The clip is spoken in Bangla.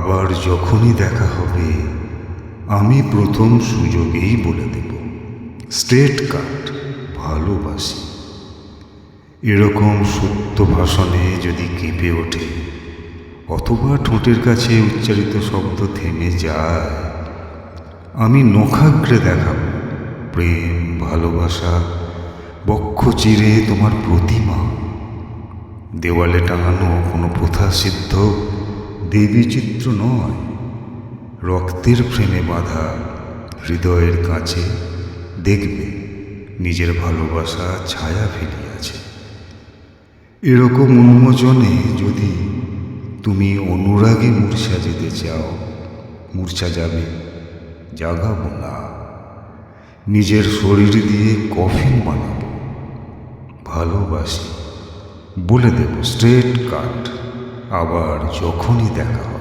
আবার যখনই দেখা হবে আমি প্রথম সুযোগেই বলে দেব, স্ট্রেট কাট, ভালোবাসি। এরকম সত্য ভাষণে যদি কেঁপে ওঠে অথবা ঠোঁটের কাছে উচ্চারিত শব্দ থেমে যায়, আমি নখাগ্রে দেখাব প্রেম, ভালোবাসা, বক্ষ চিরে তোমার প্রতিমা। দেওয়ালে টাঙানো কোনো প্রথা সিদ্ধ দেবী চিত্র নয়, রক্তের ফ্রেমে বাঁধা হৃদয়ের কাছে দেখবে নিজের ভালোবাসা ছায়া ফেলিয়াছে। এরকম উন্মোচনে যদি তুমি অনুরাগে মূর্ছা যেতে চাও, মূর্ছা যাবে, জাগাবো না। নিজের শরীর দিয়ে কফিন বানাবো। ভালোবাসি বলে দেব, স্ট্রেট কাট, আবার যখনই দেখা হবে।